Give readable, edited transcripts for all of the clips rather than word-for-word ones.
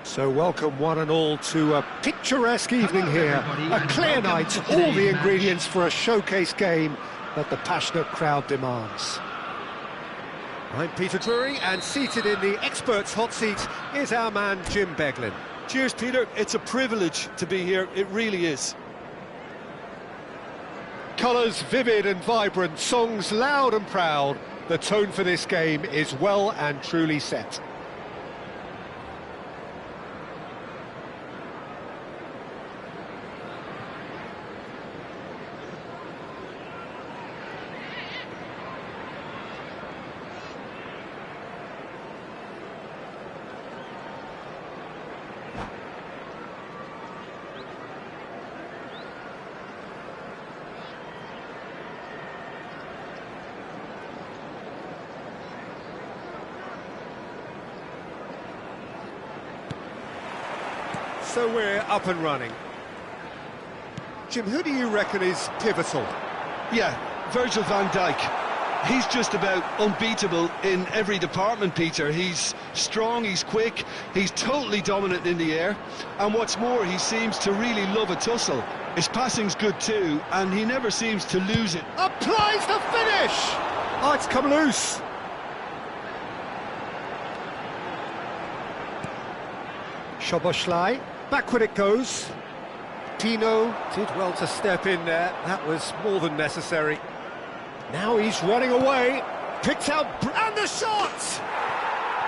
So welcome one and all to a picturesque evening here. A clear night, all the ingredients for a showcase game that the passionate crowd demands. I'm Peter Drury, and seated in the experts' hot seat is our man Jim Beglin. Cheers, Peter. It's a privilege to be here. It really is. Colours vivid and vibrant, songs loud and proud. The tone for this game is well and truly set. So we're up and running. Jim, who do you reckon is pivotal? Yeah, Virgil van Dijk. He's just about unbeatable in every department, Peter. He's strong, he's quick, he's totally dominant in the air. And what's more, he seems to really love a tussle. His passing's good too, and he never seems to lose it. Applies the finish! Oh, it's come loose. Szoboszlai. Backward it goes. Pino did well to step in there. That was more than necessary. Now he's running away. Picked out, and the shot!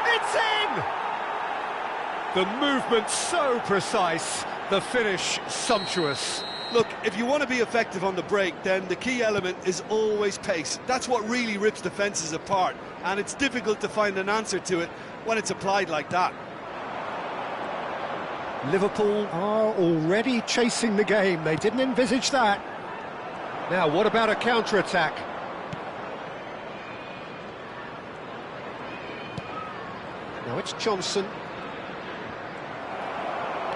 It's in! The movement so precise, the finish sumptuous. Look, if you want to be effective on the break, then the key element is always pace. That's what really rips defences apart, and it's difficult to find an answer to it when it's applied like that. Liverpool are already chasing the game. They didn't envisage that. Now, what about a counter-attack? Now it's Johnson.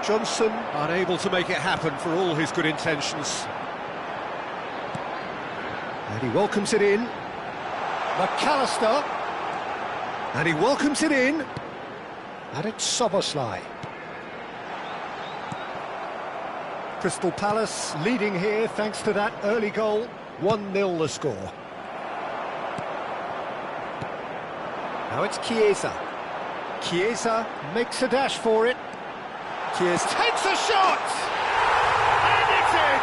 Johnson unable to make it happen for all his good intentions. And he welcomes it in. McAllister. And he welcomes it in. And it's Szoboszlai. Crystal Palace leading here thanks to that early goal. 1-0 the score. Now it's Chiesa. Chiesa makes a dash for it. Chiesa takes a shot! And it's in!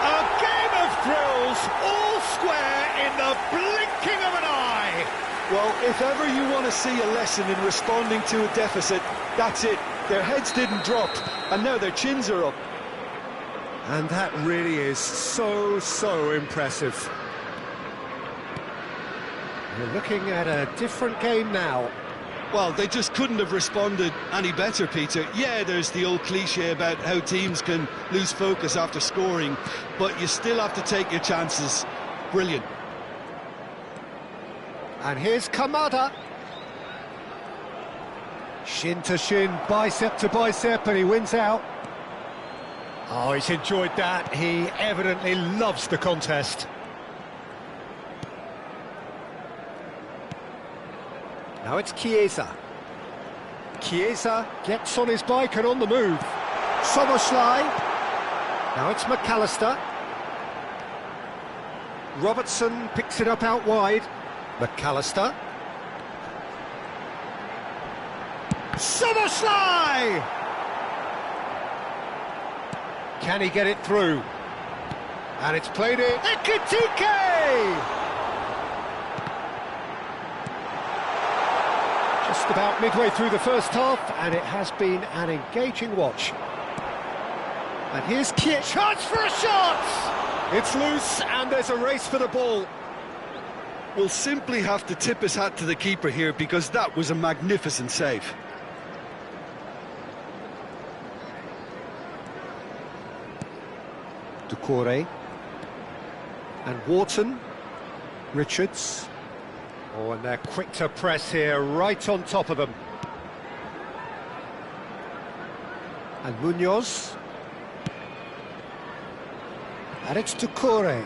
A game of thrills, all square in the blinking of an eye! Well, if ever you want to see a lesson in responding to a deficit, that's it. Their heads didn't drop, and now their chins are up. And that really is so impressive. We're looking at a different game now. Well, they just couldn't have responded any better, Peter. Yeah, there's the old cliche about how teams can lose focus after scoring, but you still have to take your chances. Brilliant. And here's Kamada. Shin to shin, bicep to bicep, and he wins out. Oh, he's enjoyed that. He evidently loves the contest. Now it's Chiesa. Chiesa gets on his bike and on the move. Szoboszlai. Now it's McAllister. Robertson picks it up out wide. McAllister. Szoboszlai! Can he get it through? And it's played in. Ekitike! Just about midway through the first half, and it has been an engaging watch. And here's Kiet. Chance for a shot! It's loose, and there's a race for the ball. We'll simply have to tip his hat to the keeper here, because that was a magnificent save. Doucouré and Wharton, Richards. Oh, and they're quick to press here, right on top of them. And Munoz. And it's Doucouré.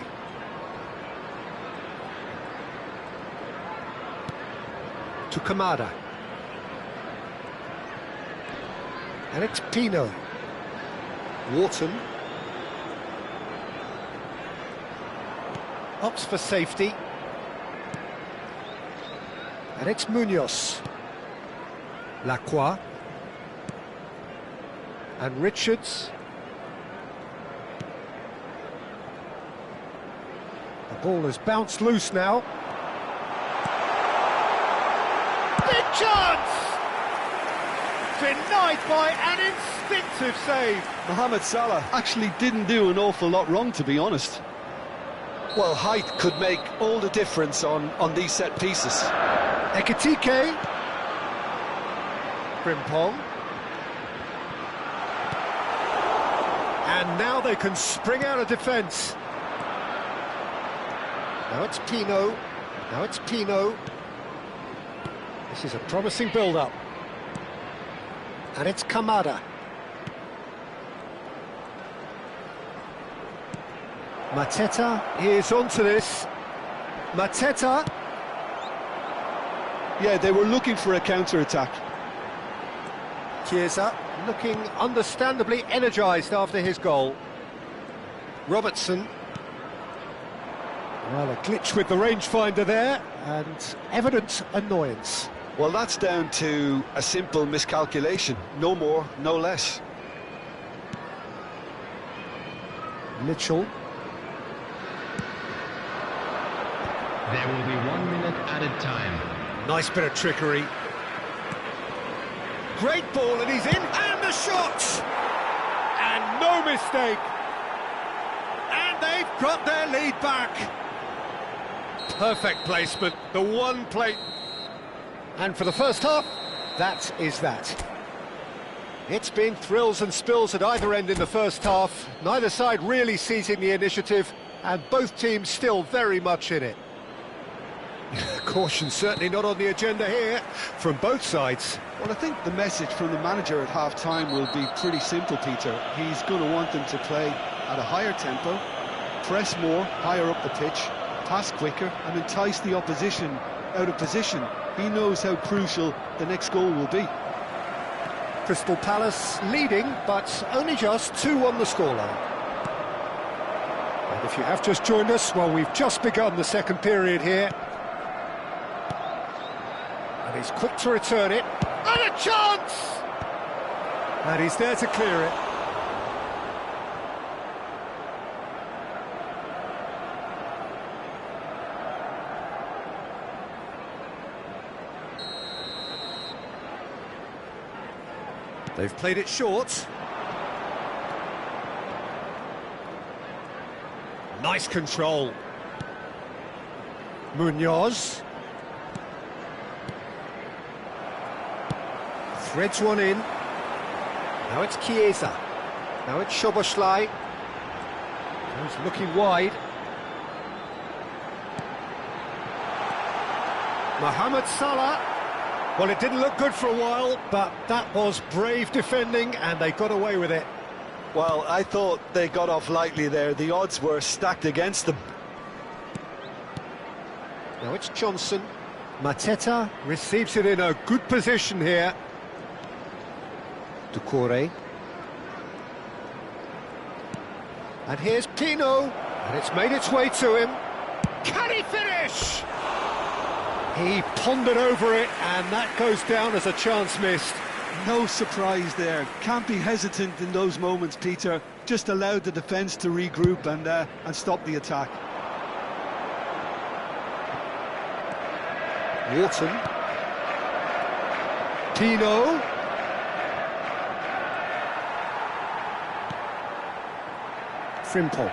to Kamada. And it's Pino. Wharton. Opts for safety. And it's Munoz. Lacroix. And Richards. The ball has bounced loose now. Big chance! Denied by an instinctive save. Mohamed Salah actually didn't do an awful lot wrong, to be honest. Well, height could make all the difference on these set pieces. Ekitike. Frimpong. And now they can spring out of defence. Now it's Pino. Now it's Pino. This is a promising build-up. And it's Kamada. Mateta is onto this. Mateta. Yeah, they were looking for a counter-attack. Chiesa looking understandably energised after his goal. Robertson. Well, a glitch with the rangefinder there, and evident annoyance. Well, that's down to a simple miscalculation. No more, no less. Mitchell. There will be 1 minute added time. Nice bit of trickery. Great ball, and he's in, and the shot! And no mistake. And they've got their lead back. Perfect placement, the one plate. And for the first half, that is that. It's been thrills and spills at either end in the first half. Neither side really seizing the initiative, and both teams still very much in it. Caution certainly not on the agenda here from both sides. Well, I think the message from the manager at half-time will be pretty simple, Peter. He's going to want them to play at a higher tempo, press more, higher up the pitch, pass quicker, and entice the opposition out of position. He knows how crucial the next goal will be. Crystal Palace leading, but only just 2 on the scoreline. And if you have just joined us, well, we've just begun the second period here. And he's quick to return it. And a chance! And he's there to clear it. They've played it short. Nice control. Munoz. Threads one in. Now it's Chiesa. Now it's Szoboszlai. He's looking wide. Mohamed Salah. Well, it didn't look good for a while, but that was brave defending, and they got away with it. Well, I thought they got off lightly there. The odds were stacked against them. Now it's Johnson. Mateta receives it in a good position here. Doucouré. And here's Pino, and it's made its way to him. Can he finish? He pondered over it, and that goes down as a chance missed. No surprise there. Can't be hesitant in those moments, Peter. Just allowed the defence to regroup and stop the attack. Wharton. Pino. Frimpong.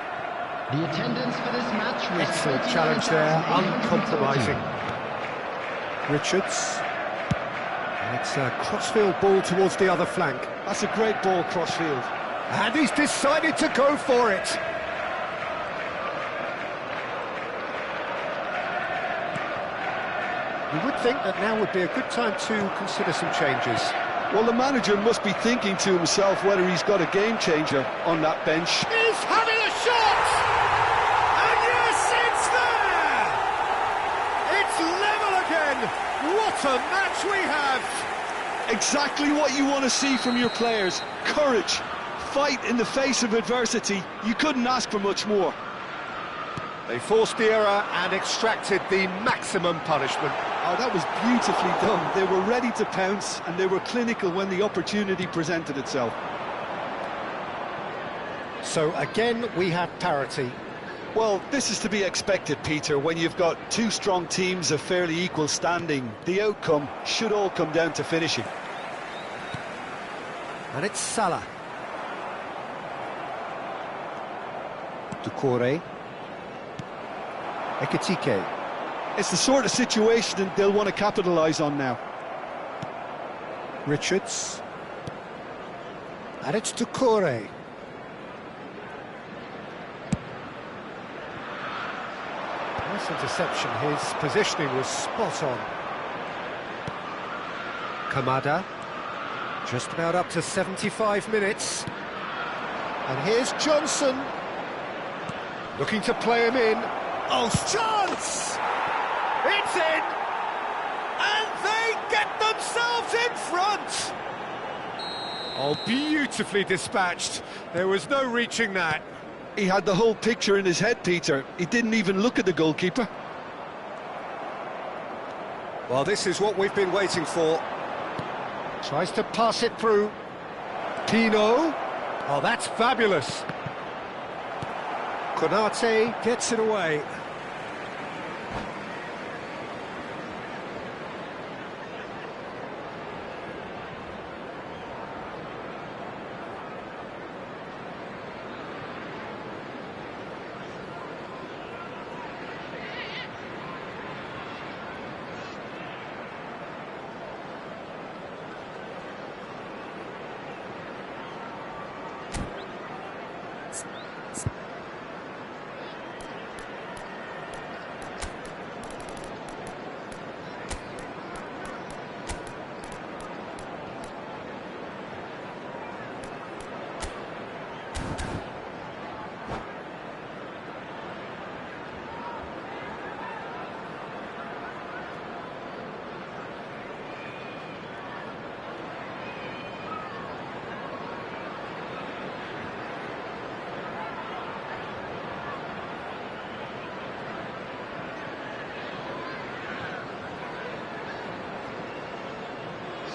The attendance for this match was Excellent challenge there, uncompromising. Richards. And it's a crossfield ball towards the other flank. That's a great ball crossfield. And he's decided to go for it. You would think that now would be a good time to consider some changes. Well, the manager must be thinking to himself whether he's got a game changer on that bench. He's having a shot! And yes, it's there! It's level again! What a match we have! Exactly what you want to see from your players. Courage, fight in the face of adversity. You couldn't ask for much more. They forced the error and extracted the maximum punishment. Oh, that was beautifully done. They were ready to pounce, and they were clinical when the opportunity presented itself. So again, we have parity. Well, this is to be expected, Peter. When you've got two strong teams of fairly equal standing, the outcome should all come down to finishing. And it's Salah. Doucouré. Ekitike. It's the sort of situation that they'll want to capitalise on now. Richards. And it's Doucouré. Nice interception. His positioning was spot on. Kamada. Just about up to 75 minutes. And here's Johnson. Looking to play him in. Oh, chance! It's in! And they get themselves in front! Oh, beautifully dispatched. There was no reaching that. He had the whole picture in his head, Peter. He didn't even look at the goalkeeper. Well, this is what we've been waiting for. Tries to pass it through. Pino. Oh, that's fabulous. Konate gets it away.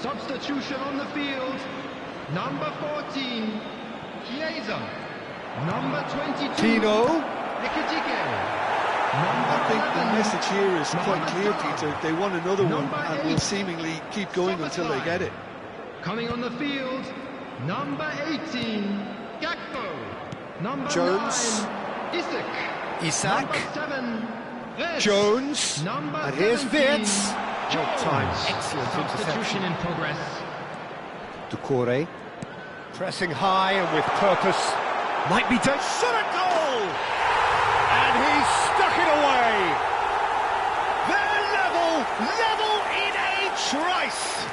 Substitution on the field. Number 14, Chiesa. Number 22, Pino. Ekitike. I think the 11, message here is quite Mohamed clear, Salah. Peter. They want another one Number and will 8, seemingly keep going until they get it. Coming on the field, number 18, Gakpo. Number Jones. 9, Isak. Number 7, Rez. Jones. Number And here's 17, Wirtz. Jones. Time. Excellent Substitution interception. in progress. Doucouré. Pressing high and with purpose. Might be done. Shot at goal! And he's stuck it away. They're level in a trice.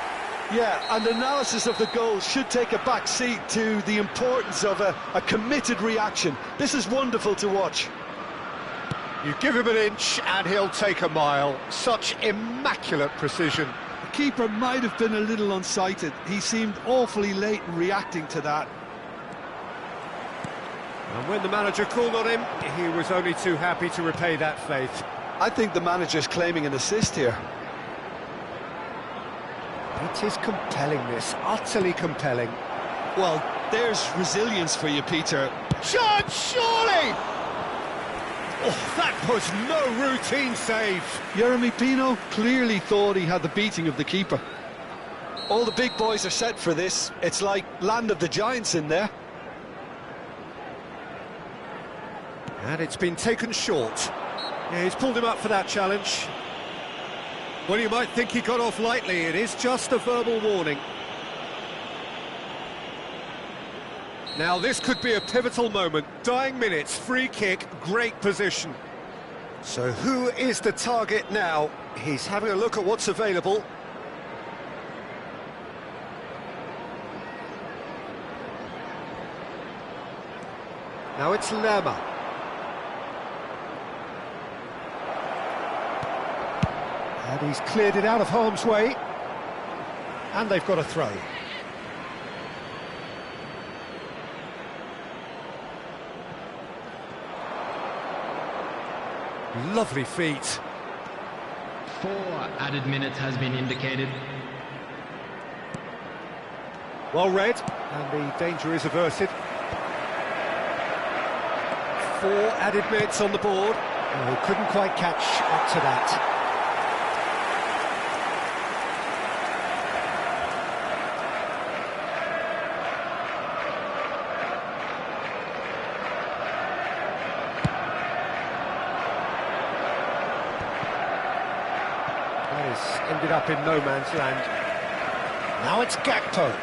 Yeah, and analysis of the goal should take a back seat to the importance of a committed reaction. This is wonderful to watch. You give him an inch and he'll take a mile. Such immaculate precision. The keeper might have been a little unsighted. He seemed awfully late in reacting to that. And when the manager called on him, he was only too happy to repay that faith. I think the manager's claiming an assist here. It is compelling, this. Utterly compelling. Well, there's resilience for you, Peter. Shot, surely! Oh, that was no routine save. Jeremy Pino clearly thought he had the beating of the keeper. All the big boys are set for this. It's like land of the giants in there. And it's been taken short. Yeah, he's pulled him up for that challenge. Well, you might think he got off lightly. It is just a verbal warning. Now, this could be a pivotal moment. Dying minutes, free kick, great position. So who is the target now? He's having a look at what's available. Now it's Lerma. And he's cleared it out of harm's way. And they've got a throw. Lovely feet. 4 added minutes has been indicated. Well read, and the danger is averted. 4 added minutes on the board. Oh, couldn't quite catch up to that. That has ended up in no man's land. Now it's Gakpo.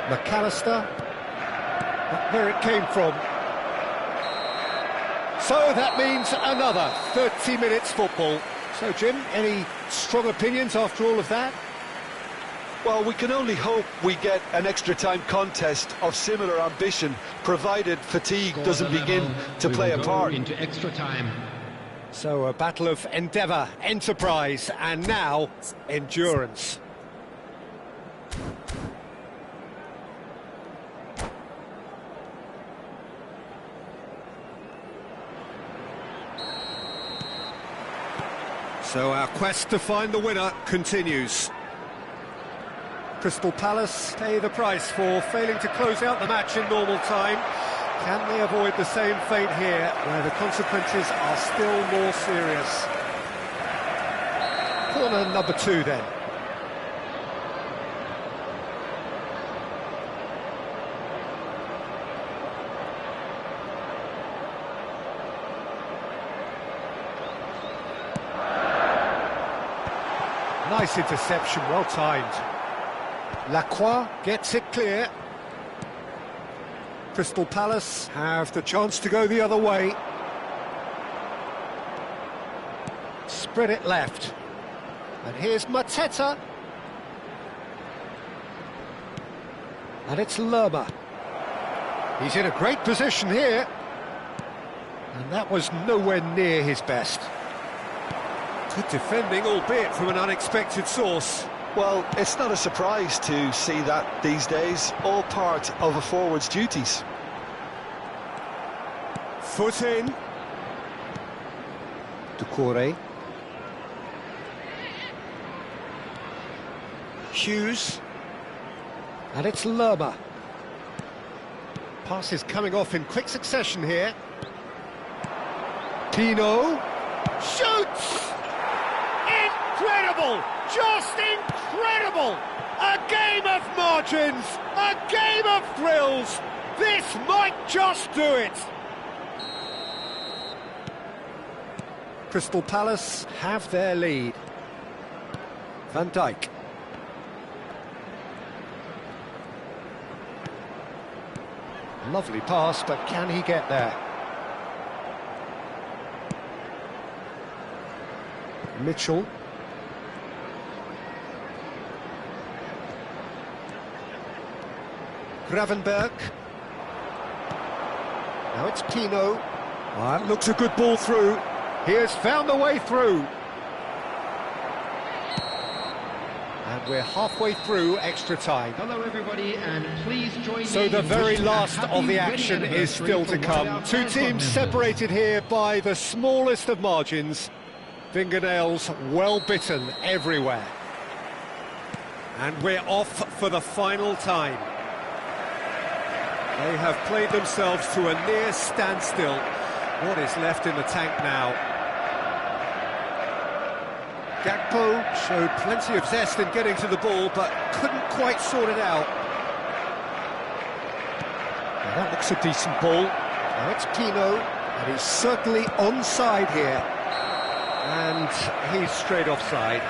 McAllister, where it came from. So that means another 30 minutes football. So Jim, any strong opinions after all of that? Well, we can only hope we get an extra time contest of similar ambition, provided fatigue doesn't begin to play a part. Into extra time. So a battle of endeavour, enterprise, and now endurance. So our quest to find the winner continues. Crystal Palace pay the price for failing to close out the match in normal time. Can they avoid the same fate here, where the consequences are still more serious? Corner number 2 then. Nice interception, well timed. Lacroix gets it clear. Crystal Palace have the chance to go the other way. Spread it left. And here's Mateta. And it's Lerma. He's in a great position here. And that was nowhere near his best. Good defending, albeit from an unexpected source. Well, it's not a surprise to see that these days, all part of a forward's duties. Foot in. Doucouré. Hughes. And it's Lerma. Passes coming off in quick succession here. Pino. Shoots! Incredible! Just incredible! A game of margins, a game of thrills. This might just do it. Crystal Palace have their lead. Van Dijk. Lovely pass, but can he get there? Mitchell. Gravenberg. Now it's Pino. Oh, that looks a good ball through. He has found the way through. And we're halfway through extra time. Hello everybody, and please join me. So the in very wishing a last happy of the wedding action is anniversary still to for one come. of our Two fan club teams members. separated here by the smallest of margins. Fingernails well bitten everywhere. And we're off for the final time. They have played themselves to a near standstill. What is left in the tank now? Gakpo showed plenty of zest in getting to the ball, but couldn't quite sort it out. Now that looks a decent ball. Now it's Pino, and he's certainly onside here. And he's straight offside.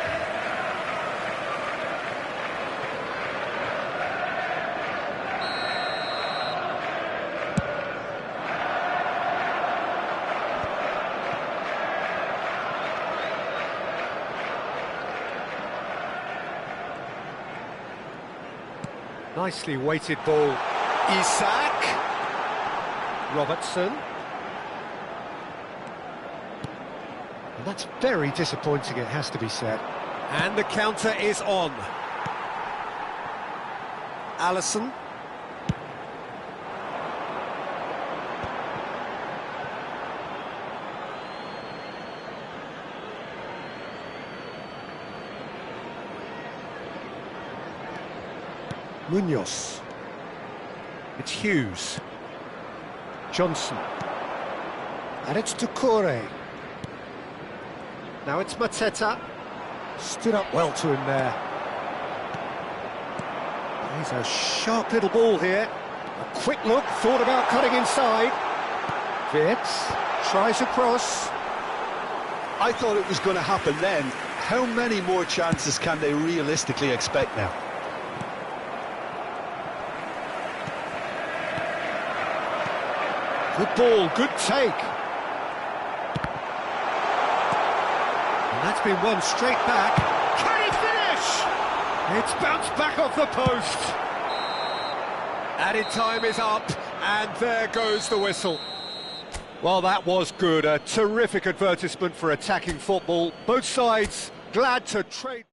Nicely weighted ball. Isak. Robertson. And that's very disappointing, it has to be said. And the counter is on. Alisson. Munoz. It's Hughes. Johnson. And it's Doucouré. Now it's Mateta. Stood up well to him there. He's a sharp little ball here. A quick look, thought about cutting inside. Wirtz tries across. I thought it was going to happen then. How many more chances can they realistically expect now? Good ball, good take. And that's been won straight back. Can he finish? It's bounced back off the post. Added time is up, and there goes the whistle. Well, that was good. A terrific advertisement for attacking football. Both sides glad to trade.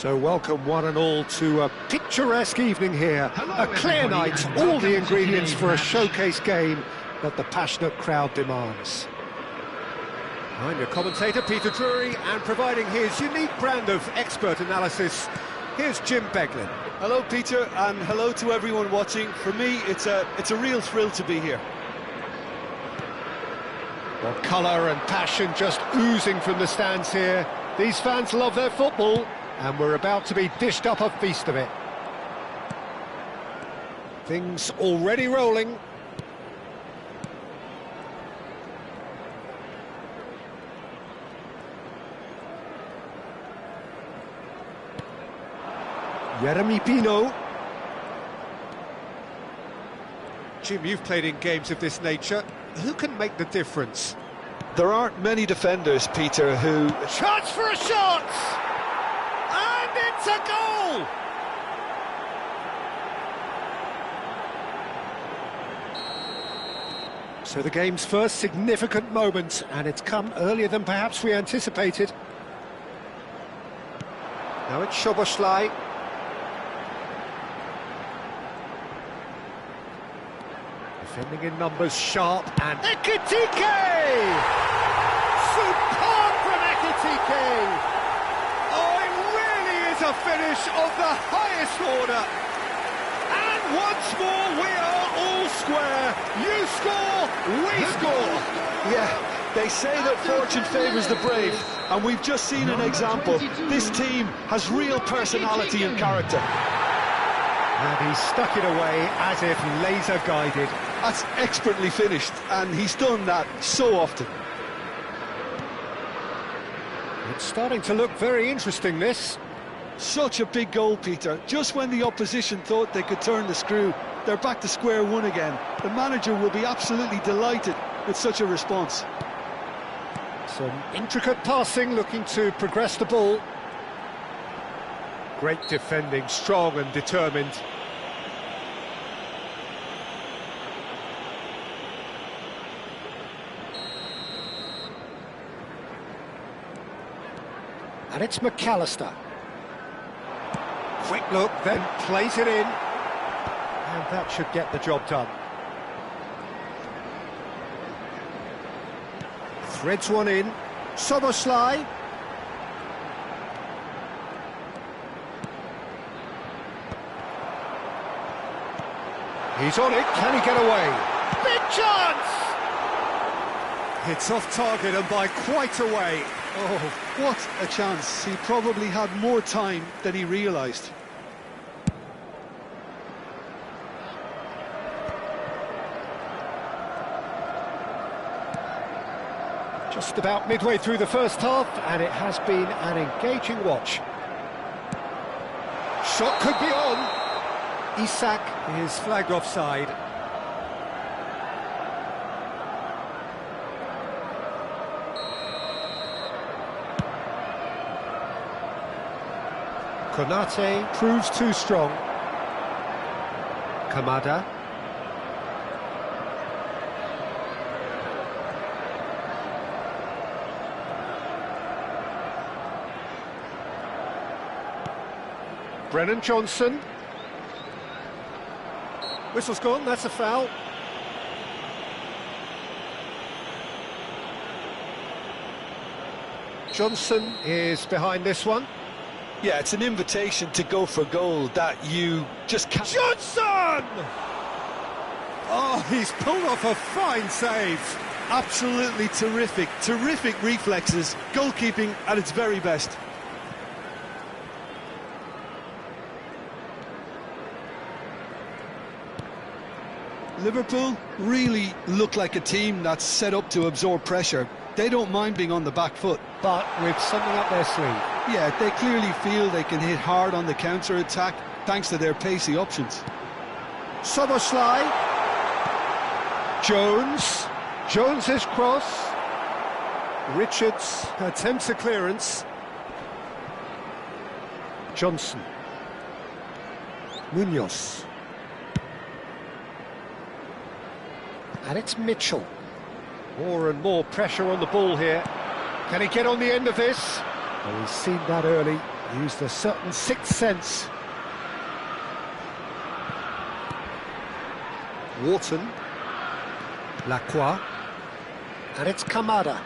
So welcome one and all to a picturesque evening here. Hello, A clear everybody, night, and all welcome the to ingredients today's for a match. showcase game that the passionate crowd demands. I'm your commentator, Peter Drury, and providing his unique brand of expert analysis, here's Jim Beglin. Hello, Peter, and hello to everyone watching. For me, it's a real thrill to be here. Well, colour and passion just oozing from the stands here. These fans love their football, and we're about to be dished up a feast of it. Things already rolling. Jeremy Pino. Jim, you've played in games of this nature. Who can make the difference? There aren't many defenders, Peter, who... Chance for a shot! And it's a goal! So the game's first significant moment, and it's come earlier than perhaps we anticipated. Now it's Szoboszlai. Defending in numbers, sharp, and Ekitike! Superb from Ekitike! Oh, it really is a finish of the highest order. And once more, we are all square. You score, we score. Yeah, they say that fortune favours the brave, and we've just seen an example. This team has real personality and character. And he stuck it away as if laser-guided. That's expertly finished, and he's done that so often. It's starting to look very interesting, this. Such a big goal, Peter. Just when the opposition thought they could turn the screw, they're back to square one again. The manager will be absolutely delighted with such a response. Some intricate passing, looking to progress the ball. Great defending, strong and determined. And it's McAllister. Quick look, then plays it in. And that should get the job done. Threads one in. Szoboszlai. He's on it, can he get away? Big chance! It's off target and by quite a way. Oh, what a chance. He probably had more time than he realised. Just about midway through the first half, and it has been an engaging watch. Shot could be on. Isak is flagged offside. Konate proves too strong. Kamada. Brennan Johnson. Whistle's gone, that's a foul. Johnson is behind this one. Yeah, it's an invitation to go for goal that you just can't... Johnson! Oh, he's pulled off a fine save. Absolutely terrific, terrific reflexes, goalkeeping at its very best. Liverpool really look like a team that's set up to absorb pressure. They don't mind being on the back foot. But with something up their sleeve. Yeah, they clearly feel they can hit hard on the counter-attack thanks to their pacey options. Szoboszlai. Jones. Jones's cross. Richards attempts a clearance. Johnson. Munoz. And it's Mitchell. More and more pressure on the ball here. Can he get on the end of this? Well, he's seen that early, Used a certain sixth sense. Wharton. Lacroix. And it's Kamada.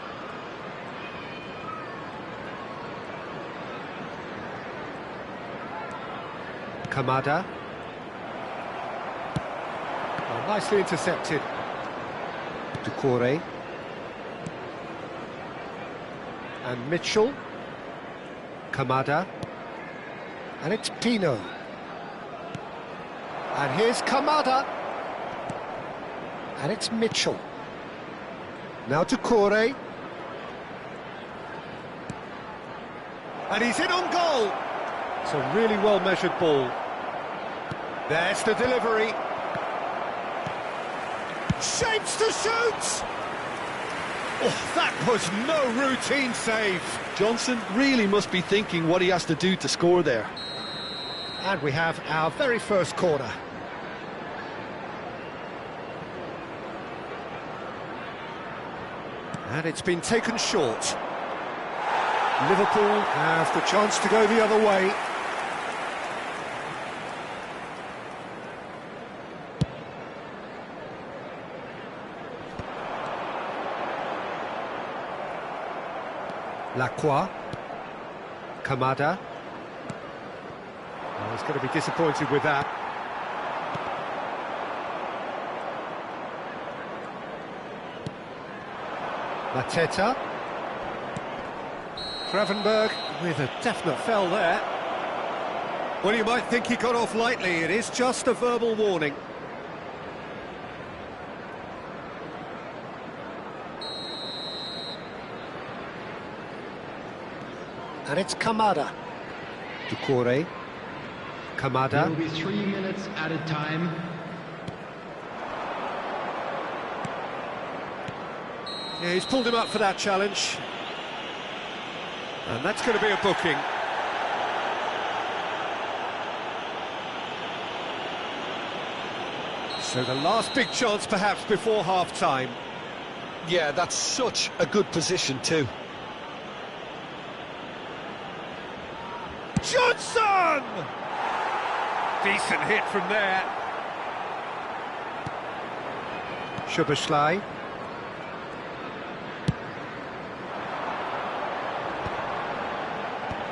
Kamada. Oh, nicely intercepted. Ducouré. And Mitchell. Kamada. And it's Pino. And here's Kamada. And it's Mitchell. Now Ducouré. And he's in on goal. It's a really well-measured ball. There's the delivery. Shapes to shoot! Oh, that was no routine save. Johnson really must be thinking what he has to do to score there. And we have our very first corner. And it's been taken short. Liverpool have the chance to go the other way. Lacroix. Kamada. Oh, he's going to be disappointed with that. Mateta. Gravenberg with a definite fell there. Well, you might think he got off lightly. It is just a verbal warning. And it's Kamada. Ducouré. Kamada. There will be 3 minutes added time. Yeah, he's pulled him up for that challenge. And that's going to be a booking. So the last big chance perhaps before half-time. Yeah, that's such a good position too. Johnson! Decent hit from there. Szoboszlai.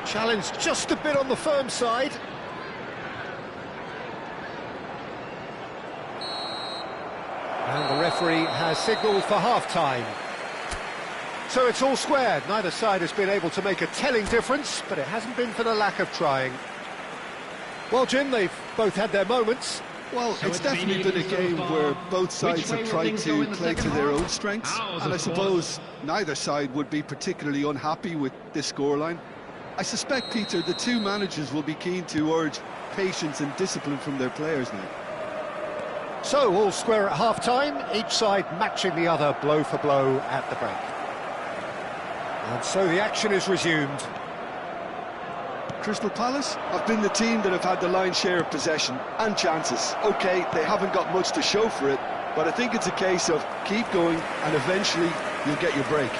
Challenge just a bit on the firm side. And the referee has signalled for half-time. So it's all squared. Neither side has been able to make a telling difference, but it hasn't been for the lack of trying. Well, Jim, they've both had their moments. Well, So it's it's definitely been been a game where both sides way have will tried things go to in the play to second their half? own strengths, Ours, and I of suppose neither side would be particularly unhappy with this scoreline. I suspect, Peter, the two managers will be keen to urge patience and discipline from their players now. So, all square at half-time, each side matching the other blow for blow at the break. And so the action is resumed. Crystal Palace have been the team that have had the lion's share of possession and chances. OK, they haven't got much to show for it, but I think it's a case of keep going and eventually you'll get your break.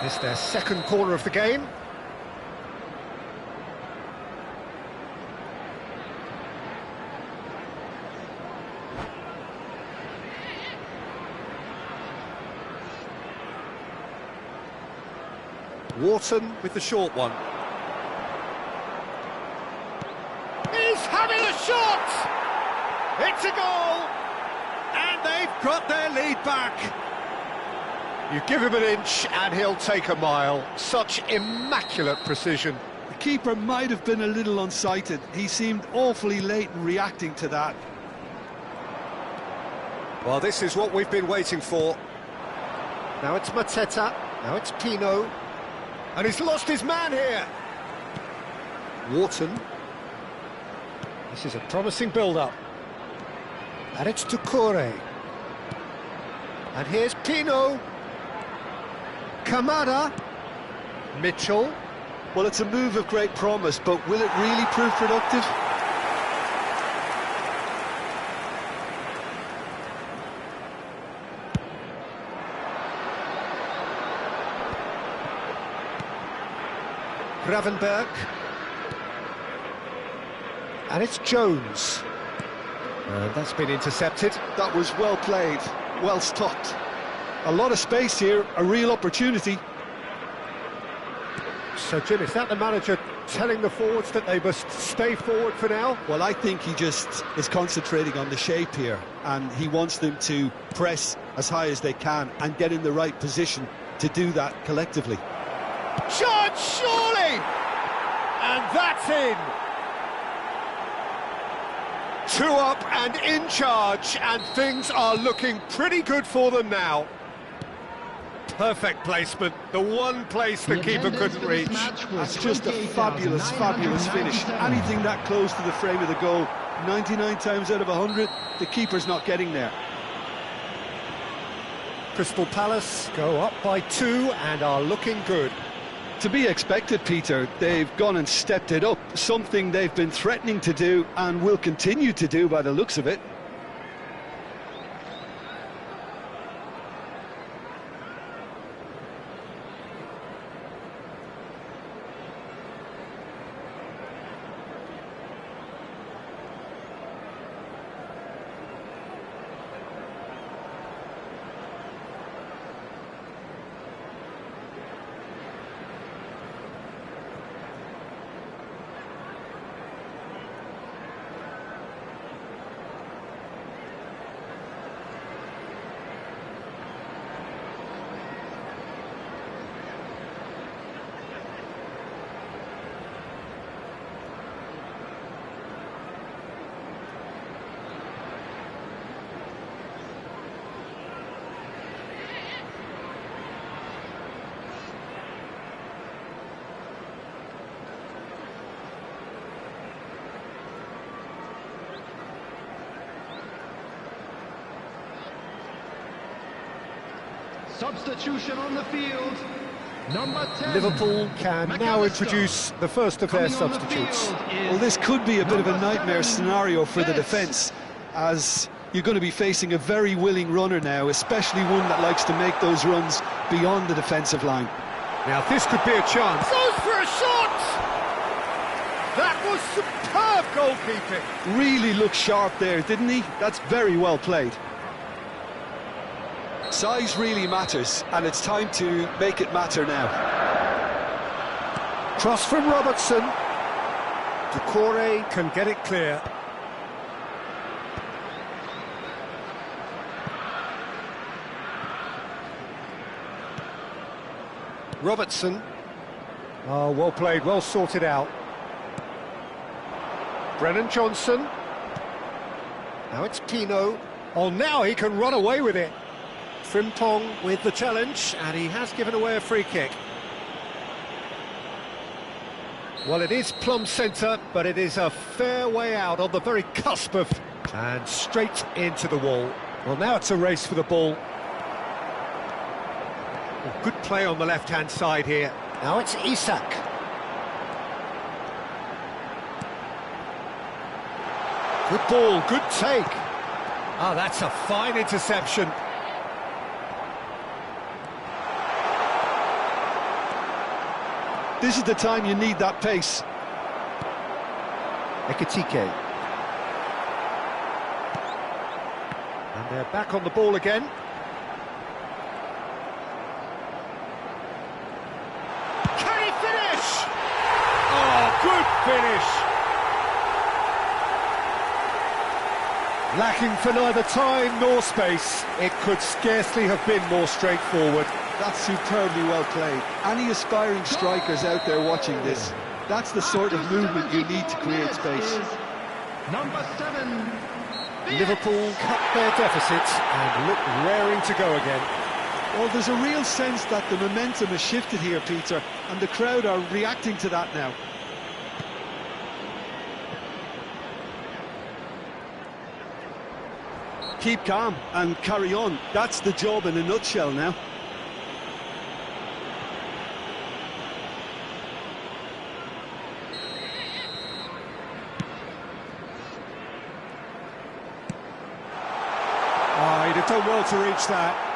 It's their second corner of the game. Wharton with the short one. He's having a shot! It's a goal! And they've got their lead back. You give him an inch and he'll take a mile. Such immaculate precision. The keeper might have been a little unsighted. He seemed awfully late in reacting to that. Well, this is what we've been waiting for. Now it's Mateta, now it's Pino. And he's lost his man here. Wharton. This is a promising build-up. And it's Ducouré. And here's Pino. Kamada. Mitchell. Well, it's a move of great promise, but will it really prove productive? Gravenberg. And it's Jones. And that's been intercepted. That was well played, well stopped. A lot of space here, a real opportunity. So, Jim, is that the manager telling the forwards that they must stay forward for now? Well, I think he just is concentrating on the shape here, and he wants them to press as high as they can and get in the right position to do that collectively. Shot, surely! And that's in! 2 up and in charge, and things are looking pretty good for them now. Perfect placement, the one place the keeper couldn't reach. That's just a fabulous, fabulous finish. Anything that close to the frame of the goal, 99 times out of 100, the keeper's not getting there. Crystal Palace go up by 2 and are looking good. To be expected, Peter. They've gone and stepped it up, something they've been threatening to do and will continue to do by the looks of it. Substitution on the field. Number 10. Liverpool can now introduce the first of their substitutes. Well, this could be a bit of a nightmare scenario for the defence, as you're going to be facing a very willing runner now, especially one that likes to make those runs beyond the defensive line. Now this could be a chance. Goes for a shot! That was superb goalkeeping. Really looked sharp there, didn't he? That's very well played. Size really matters, and it's time to make it matter now. Cross from Robertson. Decore can get it clear. Robertson. Oh, well played, well sorted out. Brennan Johnson. Now it's Pino. Oh, now he can run away with it. Frimpong with the challenge, and he has given away a free kick. Well, it is plumb centre, but it is a fair way out on the very cusp of... And straight into the wall. Well, now it's a race for the ball. Well, good play on the left-hand side here. Now it's Isak. Good ball, good take. Ah, that's a fine interception. This is the time you need that pace. Ekitike. And they're back on the ball again. Can he finish? Oh, good finish. Lacking for neither time nor space. It could scarcely have been more straightforward. That's superbly well played. Any aspiring strikers out there watching this, that's the sort of movement you need to create space. Number 7. Liverpool cut their deficit and look raring to go again. Well, there's a real sense that the momentum has shifted here, Peter, and the crowd are reacting to that now. Keep calm and carry on. That's the job in a nutshell now. Oh, he'd have done well to reach that.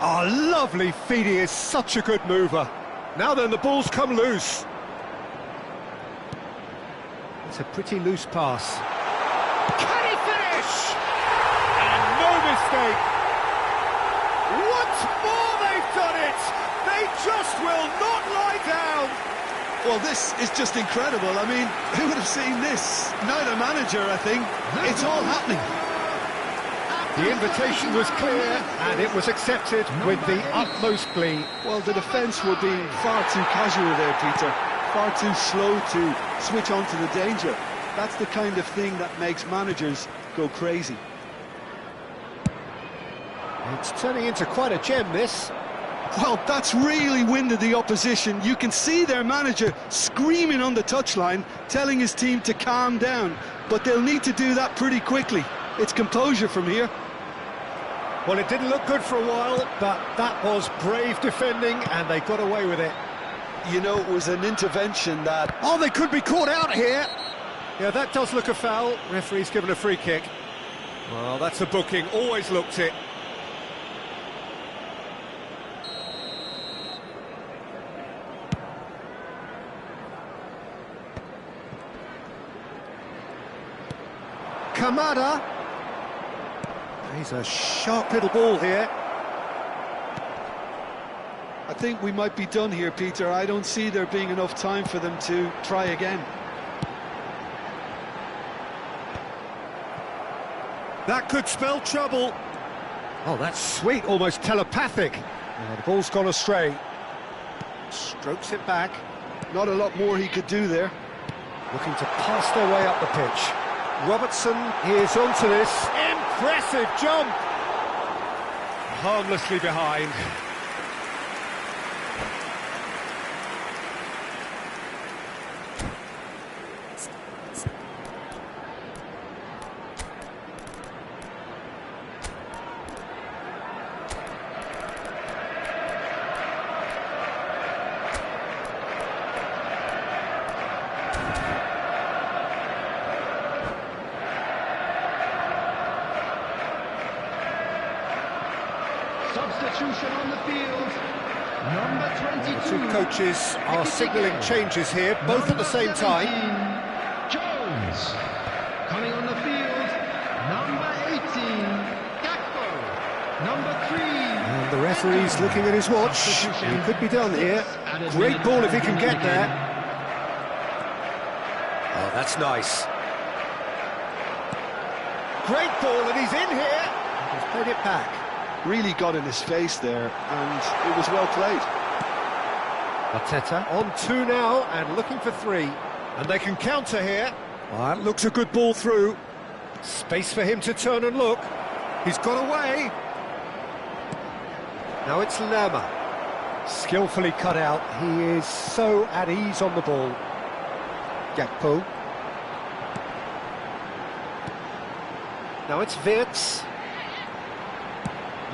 Oh, lovely feed, he is such a good mover. Now then, the ball's come loose. It's a pretty loose pass. Can he finish? And no mistake. Once more they've done it. They just will not lie down. Well, this is just incredible. I mean, who would have seen this? Neither manager, I think. It's all happening. The invitation was clear, and it was accepted with the utmost glee. Well, the defence were being far too casual there, Peter. Far too slow to switch on to the danger. That's the kind of thing that makes managers go crazy. It's turning into quite a gem, this. Well, that's really winded the opposition. You can see their manager screaming on the touchline, telling his team to calm down. But they'll need to do that pretty quickly. It's composure from here. Well, it didn't look good for a while, but that was brave defending, and they got away with it. You know, it was an intervention that... Oh, they could be caught out here! Yeah, that does look a foul. Referee's given a free kick. Well, that's a booking, always looked it. Kamada. He's a sharp little ball here. I think we might be done here, Peter. I don't see there being enough time for them to try again. That could spell trouble. Oh, that's sweet, almost telepathic. Oh, the ball's gone astray. Strokes it back. Not a lot more he could do there. Looking to pass their way up the pitch. Robertson is onto this. Impressive jump. Harmlessly behind. Substitution on the field. Number 22. The two coaches are signalling changes here, both at the same time. Jones. Coming on the field. Number 18. Gakpo. Number 3. And the referee's looking at his watch. He could be done here. Great ball if he can get there. Oh, that's nice. Great ball, and he's in here. He's played it back. Really got in his face there, and it was well played. Arteta on 2 now, and looking for 3. And they can counter here. Oh, that looks a good ball through. Space for him to turn and look. He's got away. Now it's Lerma. Skillfully cut out. He is so at ease on the ball. Gakpo. Now it's Wirtz.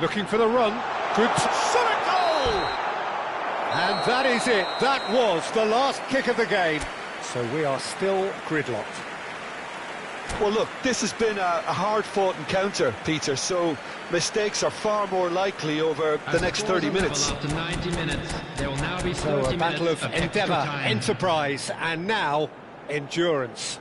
Looking for the run. Good solid goal! And that is it. That was the last kick of the game. So we are still gridlocked. Well, look, this has been a hard-fought encounter, Peter, so mistakes are far more likely over the next 30 minutes. After 90 minutes, there will now be 30 So a battle minutes of extra endeavour, time. enterprise, and now endurance.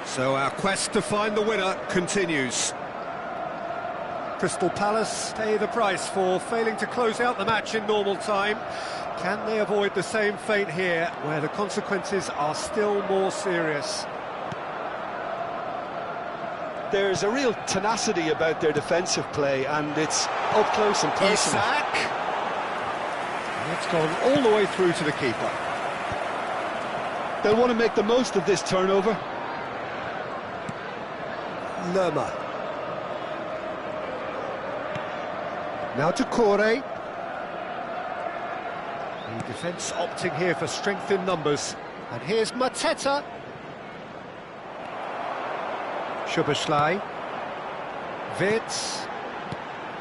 So our quest to find the winner continues. Crystal Palace pay the price for failing to close out the match in normal time. Can they avoid the same fate here, where the consequences are still more serious? There's a real tenacity about their defensive play, and it's up close and personal. Isak! It's gone all the way through to the keeper. They'll want to make the most of this turnover. Lerma. Now to Corey. The defence opting here for strength in numbers. And here's Mateta. Szoboszlai. Vitz.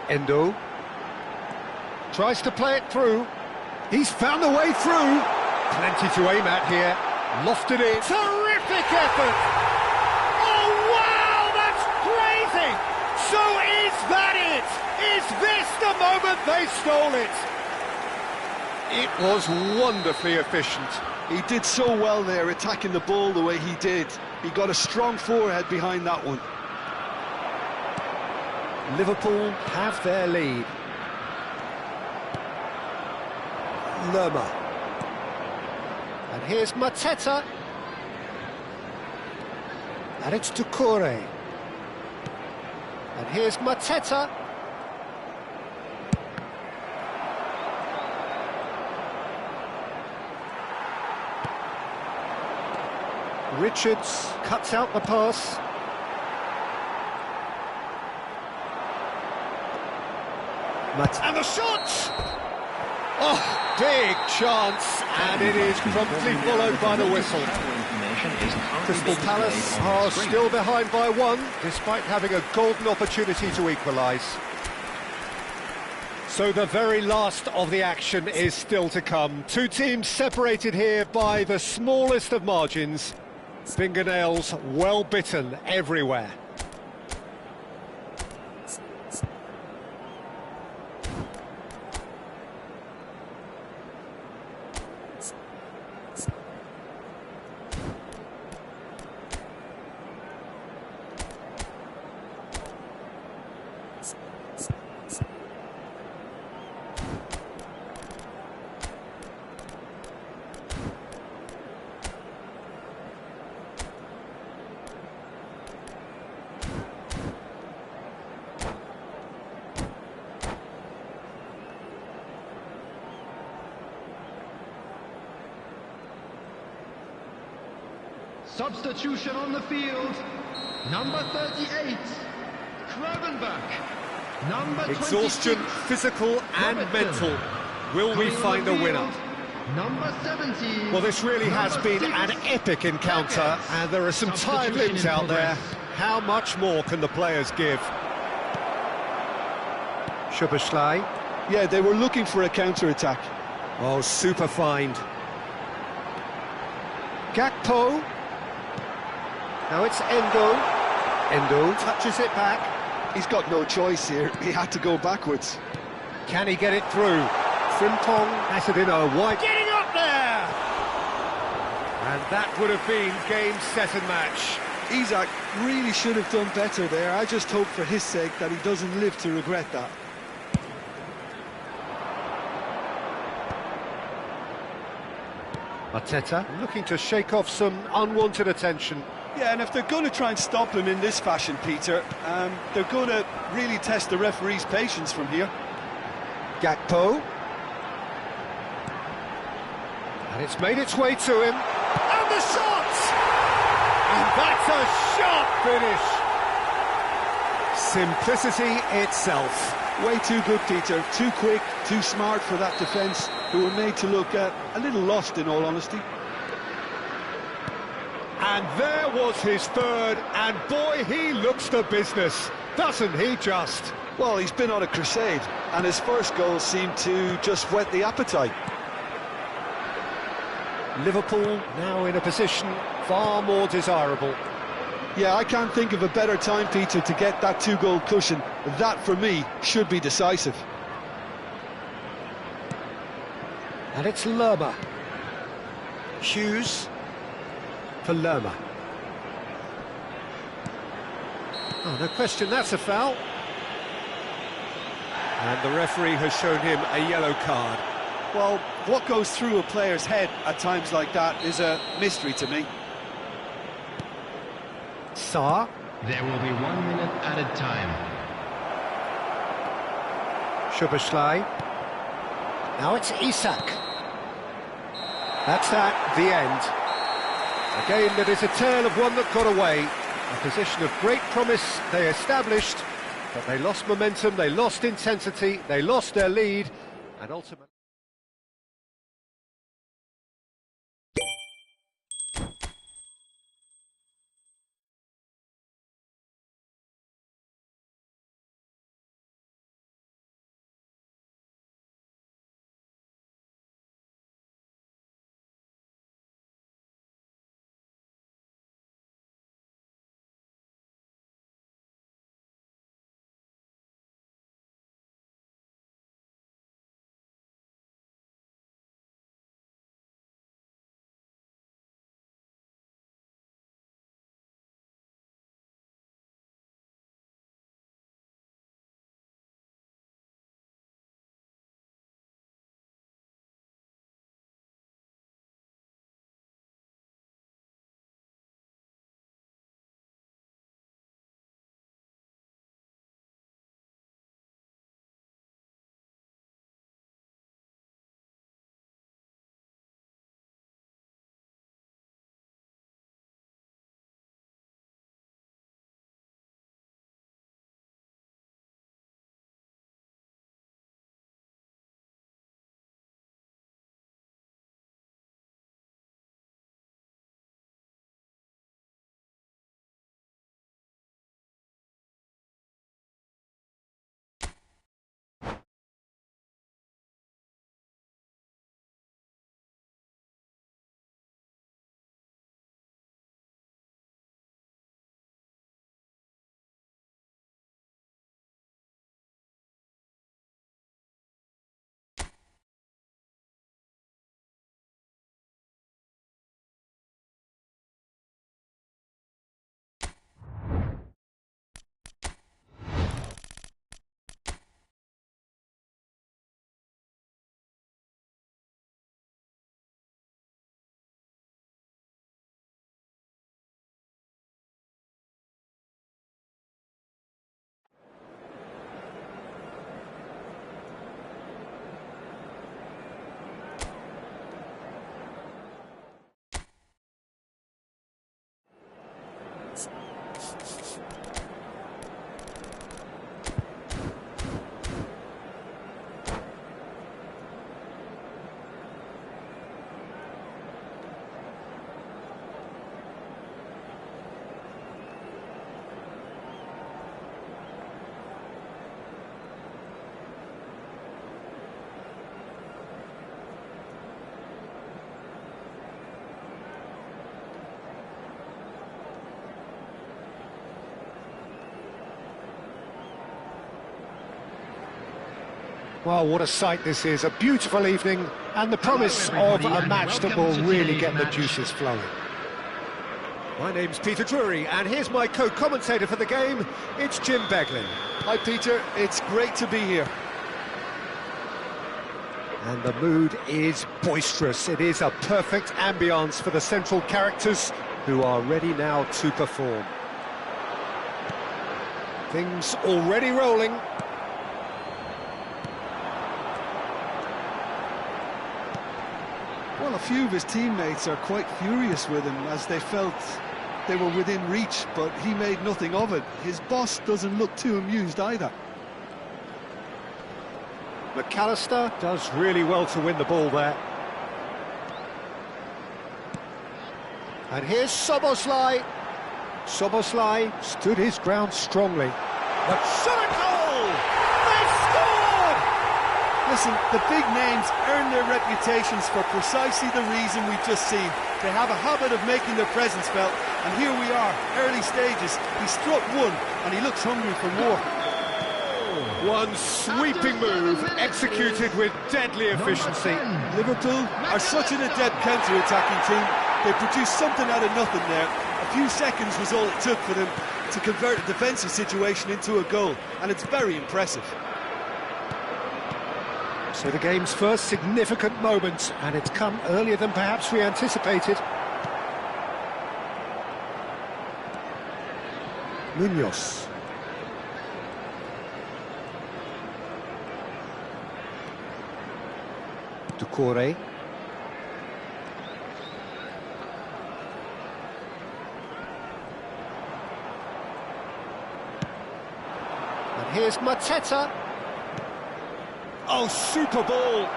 Endo. Tries to play it through. He's found a way through. Plenty to aim at here. Lofted it. Terrific effort! Oh, wow, that's crazy! So is that it? Is this the moment they stole it? It was wonderfully efficient. He did so well there, attacking the ball the way he did. He got a strong forehead behind that one. Liverpool have their lead. Lerma. And here's Mateta. And it's Doucouré. And here's Mateta. Richards cuts out the pass. And the shot! Oh, big chance, and it is promptly followed by the whistle. Crystal Palace are still behind by one, despite having a golden opportunity to equalise. So the very last of the action is still to come. Two teams separated here by the smallest of margins. Fingernails well bitten everywhere. Substitution on the field. Number 38, Kravenbach. Number Exhaustion, 26, physical and mental. Will we find a winner? Number 17. Well, this really has been an epic encounter, and there are some tired limbs out there. How much more can the players give? Szoboszlai. Yeah, they were looking for a counter-attack. Oh, super find. Gakpo. Now it's Endo. Endo touches it back. He's got no choice here. He had to go backwards. Can he get it through? Frimpong has it in a wide... Getting up there! And that would have been game, set and match. Isak really should have done better there. I just hope for his sake that he doesn't live to regret that. Mateta looking to shake off some unwanted attention. Yeah, and if they're going to try and stop him in this fashion, Peter, they're going to really test the referee's patience from here. Gakpo. And it's made its way to him. And the shot! And that's a sharp finish. Simplicity itself. Way too good, Peter. Too quick, too smart for that defence, who were made to look a little lost, in all honesty. And there was his third, and boy, he looks the business, doesn't he just? Well, he's been on a crusade, and his first goal seemed to just whet the appetite. Liverpool now in a position far more desirable. Yeah, I can't think of a better time, Peter, to get that two-goal cushion. That, for me, should be decisive. And it's Lerma. Hughes for Lerma. Oh, no question, that's a foul. And the referee has shown him a yellow card. Well, what goes through a player's head at times like that is a mystery to me. Sarr. There will be 1 minute added time. Szoboszlai. Now it's Isak. That's that, the end. A game that is a tale of one that got away. A position of great promise they established, but they lost momentum, they lost intensity, they lost their lead, and ultimately... Well, what a sight this is, a beautiful evening, and the promise of a match that will really get the juices flowing. My name's Peter Drury, and here's my co-commentator for the game, it's Jim Beglin. Hi Peter, it's great to be here. And the mood is boisterous. It is a perfect ambience for the central characters who are ready now to perform. Things already rolling. Well, a few of his teammates are quite furious with him as they felt they were within reach, but he made nothing of it. His boss doesn't look too amused either. McAllister does really well to win the ball there. And here's Szoboszlai. Szoboszlai stood his ground strongly. But shot a goal! They scored! Listen, the big names earn their reputations for precisely the reason we've just seen. They have a habit of making their presence felt, and here we are, early stages. He struck one, and he looks hungry for more. One sweeping move, executed with deadly efficiency. Liverpool are such an adept counter-attacking team. They produced something out of nothing there. A few seconds was all it took for them to convert a defensive situation into a goal, and it's very impressive. So the game's first significant moment, and it's come earlier than perhaps we anticipated. Munoz. Doucouré. And here's Mateta. Oh, super ball.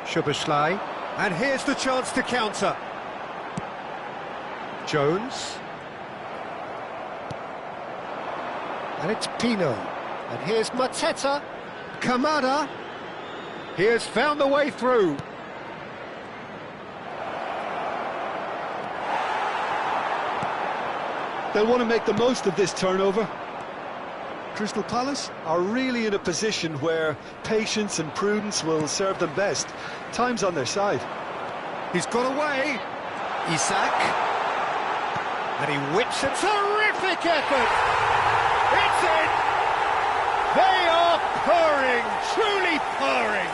Szoboszlai. And here's the chance to counter. Jones. And it's Pino. And here's Mateta. Kamada. He has found the way through. They'll want to make the most of this turnover. Crystal Palace are really in a position where patience and prudence will serve them best. Time's on their side. He's got away. Isak. And he whips a terrific effort. It's in. They are purring, truly purring.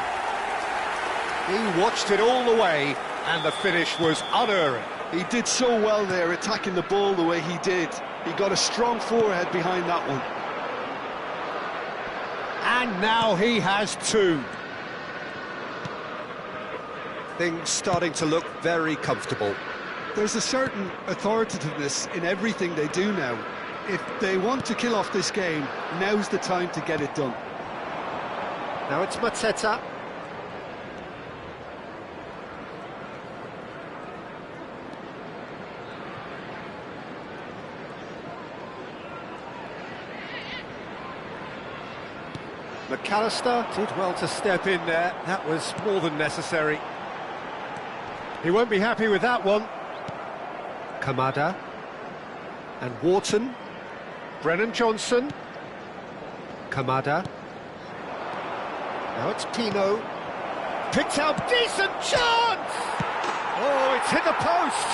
He watched it all the way, and the finish was unerring. He did so well there, attacking the ball the way he did. He got a strong forehead behind that one. And now he has two. Things starting to look very comfortable. There's a certain authoritativeness in everything they do now. If they want to kill off this game, now's the time to get it done. Now it's Mateta. McAllister did well to step in there. That was more than necessary. He won't be happy with that one. Kamada. And Wharton. Brennan Johnson. Kamada. Now it's Pino. Picked out, decent chance! Oh, it's hit the post!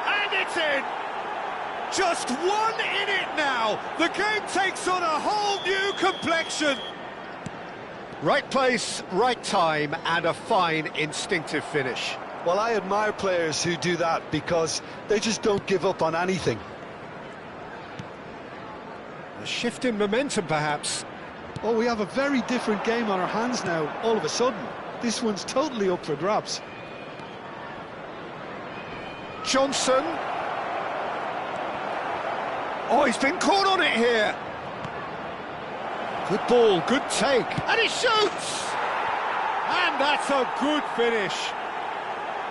And it's in! Just 1 in it now! The game takes on a whole new complexion! Right place, right time, and a fine instinctive finish. Well, I admire players who do that because they just don't give up on anything. A shift in momentum, perhaps. Oh, we have a very different game on our hands now, all of a sudden. This one's totally up for grabs. Johnson. Oh, he's been caught on it here. Good ball, good take. And he shoots! And that's a good finish.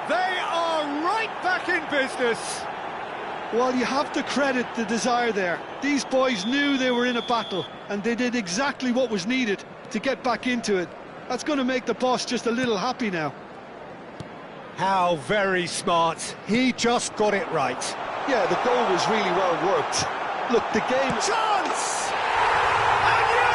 They are right back in business. Well, you have to credit the desire there. These boys knew they were in a battle, and they did exactly what was needed to get back into it. That's going to make the boss just a little happy now. How very smart. He just got it right. Yeah, the goal was really well worked. Look, the game... Chance! And yes!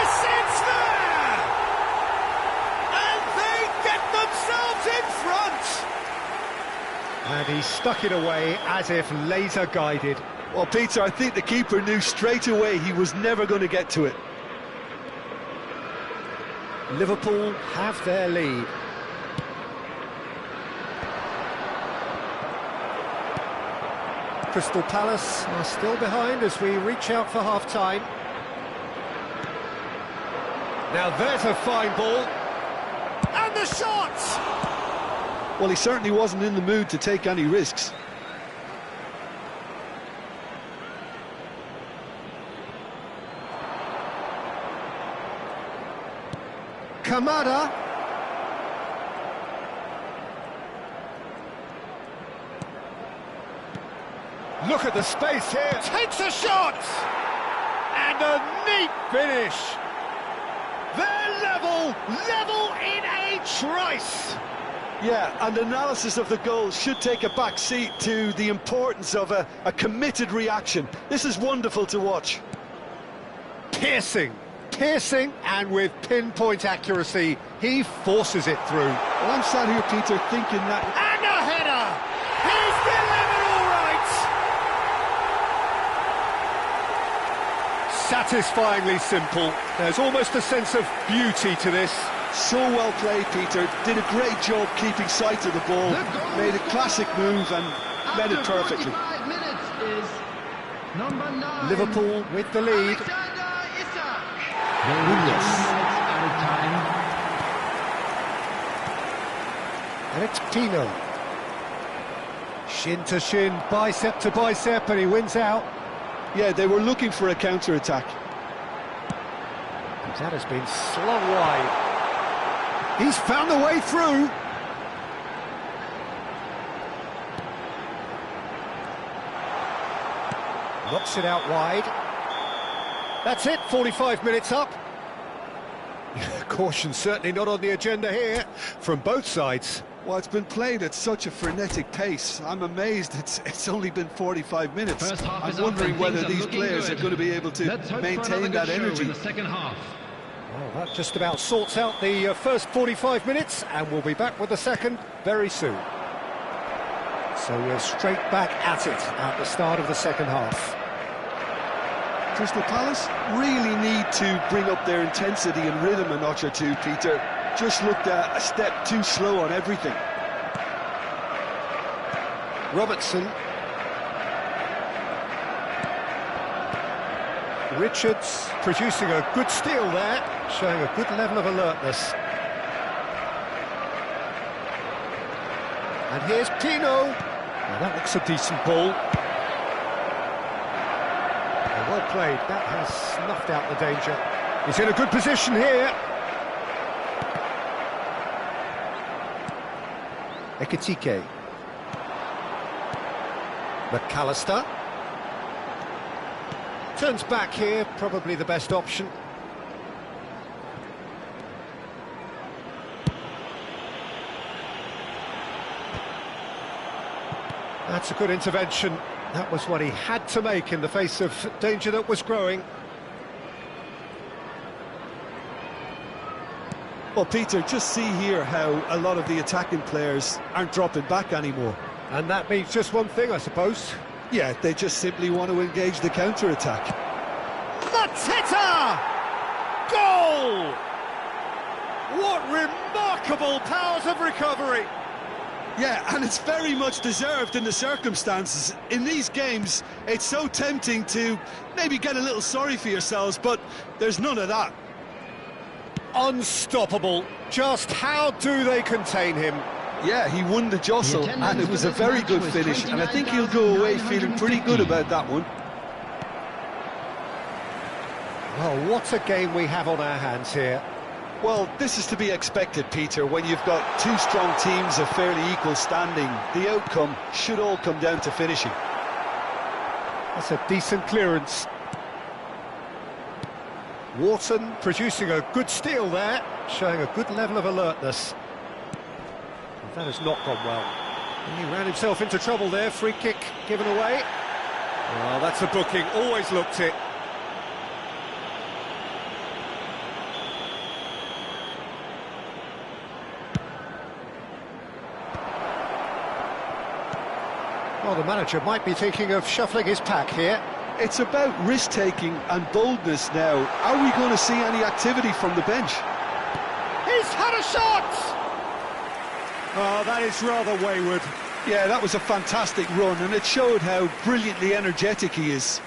And he stuck it away as if laser guided. Well, Peter, I think the keeper knew straight away he was never going to get to it. Liverpool have their lead. Crystal Palace are still behind as we reach out for half-time. Now there's a fine ball. And the shot! Well, he certainly wasn't in the mood to take any risks. Kamada. Look at the space here. Takes a shot! And a neat finish. They're level in a trice. Yeah, and analysis of the goal should take a back seat to the importance of a committed reaction. This is wonderful to watch. Piercing, and with pinpoint accuracy, he forces it through. Well, I'm sat here, Peter, thinking that... And a header! He's delivered all right! Satisfyingly simple. There's almost a sense of beauty to this. So well played, Peter. Did a great job keeping sight of the ball. Made a classic move and read it perfectly. 5 minutes is number 9. Liverpool with the lead. And it's Pino. Shin to shin, bicep to bicep, and he wins out. Yeah, they were looking for a counter-attack. That has been slung wide. He's found a way through. Knocks it out wide. That's it, 45 minutes up. Caution certainly not on the agenda here from both sides. Well, it's been played at such a frenetic pace. I'm amazed it's only been 45 minutes. I'm wondering whether these players are going to be able to maintain that energy. In the second half. Well, that just about sorts out the first 45 minutes, and we'll be back with the second very soon. So we're straight back at it at the start of the second half. Crystal Palace really need to bring up their intensity and rhythm a notch or two, Peter. Just looked a step too slow on everything. Robertson. Richards producing a good steal there, showing a good level of alertness. And here's Pino. Now that looks a decent ball. Well played, that has snuffed out the danger. He's in a good position here. Ekitike. McAllister. Turns back here, probably the best option. That's a good intervention. That was what he had to make in the face of danger that was growing. Well, Peter, just see here how a lot of the attacking players aren't dropping back anymore. And that means just one thing, I suppose. Yeah, they just simply want to engage the counter-attack. Mateta! Goal! What remarkable powers of recovery! Yeah, and it's very much deserved in the circumstances. In these games, it's so tempting to maybe get a little sorry for yourselves, but there's none of that. Unstoppable. Just how do they contain him? Yeah, he won the jostle, and it was a very good finish, and I think he'll go away feeling pretty good about that one. Well, what a game we have on our hands here. Well, this is to be expected, Peter. When you've got two strong teams of fairly equal standing, the outcome should all come down to finishing. That's a decent clearance. Wharton producing a good steal there, showing a good level of alertness. That has not gone well. He ran himself into trouble there, free kick given away. Well, that's a booking, always looked it. Well, the manager might be thinking of shuffling his pack here. It's about risk-taking and boldness now. Are we going to see any activity from the bench? He's had a shot! Oh, that is rather wayward. Yeah, that was a fantastic run, and it showed how brilliantly energetic he is.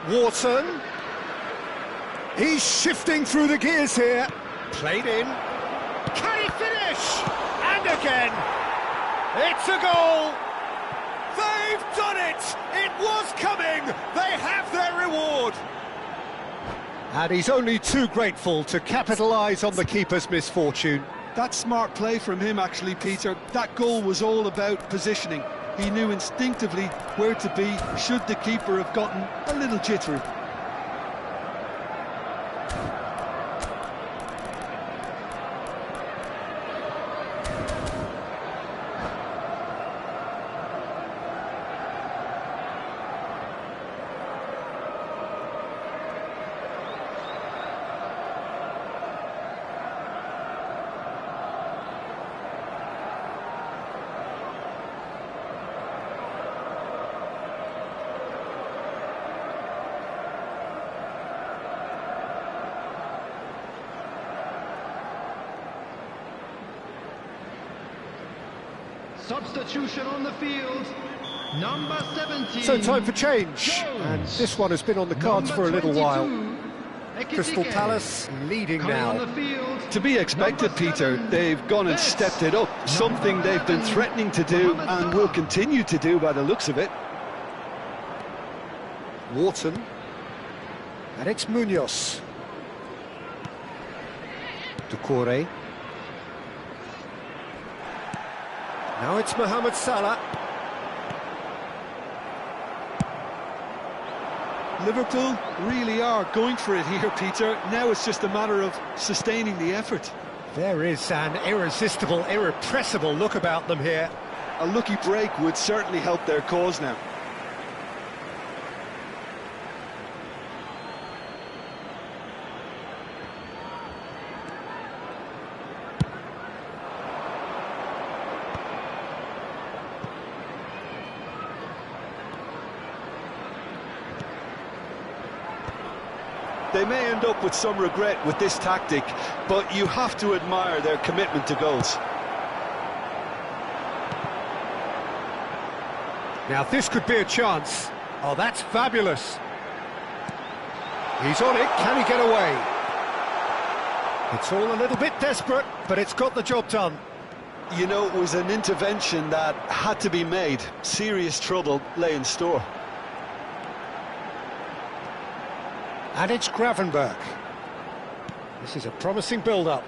Wharton. He's shifting through the gears here. Played in. Can he finish? And again. It's a goal. They've done it. It was coming. They have their reward. And he's only too grateful to capitalise on the keeper's misfortune. That's smart play from him, actually, Peter. That goal was all about positioning. He knew instinctively where to be should the keeper have gotten a little jittery. Substitution on the field, number 17. So time for change, Jones. and this one has been on the cards Number for a little 22, while. Crystal Ekitike. Palace leading Coming on the now. field, To be expected, number Peter. 7, They've gone and Best. stepped it up. Something they've been 11, threatening to do Mohamed and will Salah. continue to do by the looks of it. Wharton. And it's Munoz. Doucouré. Now it's Mohamed Salah. Liverpool really are going for it here, Peter. Now it's just a matter of sustaining the effort. There is an irresistible, irrepressible look about them here. A lucky break would certainly help their cause now. They may end up with some regret with this tactic, but you have to admire their commitment to goals. Now this could be a chance. Oh, that's fabulous. He's on it, can he get away? It's all a little bit desperate, but it's got the job done. You know, it was an intervention that had to be made. Serious trouble lay in store. And it's Gravenberch. This is a promising build-up.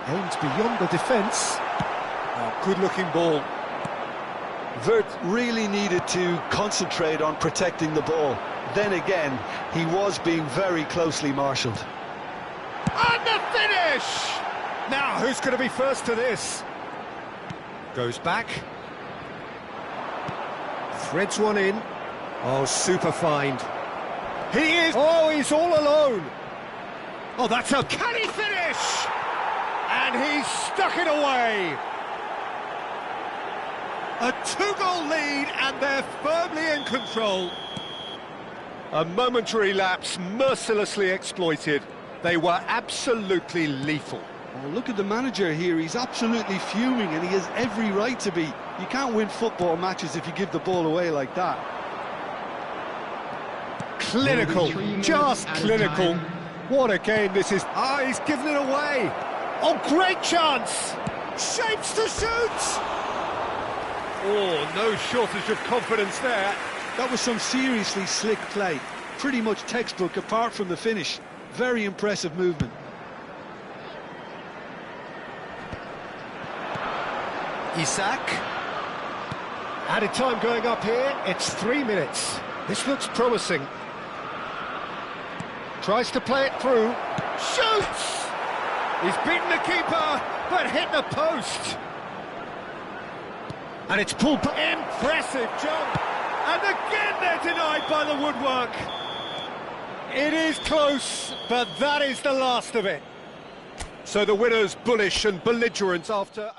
Aimed beyond the defence. Oh, good-looking ball. Vert really needed to concentrate on protecting the ball. Then again, he was being very closely marshalled. And the finish! Now, who's going to be first to this? Goes back. Threads one in. Oh, super find. He is... Oh, he's all alone. Oh, that's a... Can he finish? And he's stuck it away. A two-goal lead, and they're firmly in control. A momentary lapse mercilessly exploited. They were absolutely lethal. Oh, look at the manager here. He's absolutely fuming, and he has every right to be. You can't win football matches if you give the ball away like that. Clinical, just clinical. What a game this is. Ah, he's given it away. Oh, great chance. Shapes to shoot. Oh, no shortage of confidence there. That was some seriously slick play. Pretty much textbook apart from the finish. Very impressive movement. Isak. Added time going up here. It's 3 minutes. This looks promising. Tries to play it through. Shoots! He's beaten the keeper, but hit the post. And it's pulled back. Impressive jump. And again they're denied by the woodwork. It is close, but that is the last of it. So the winner's bullish and belligerent after...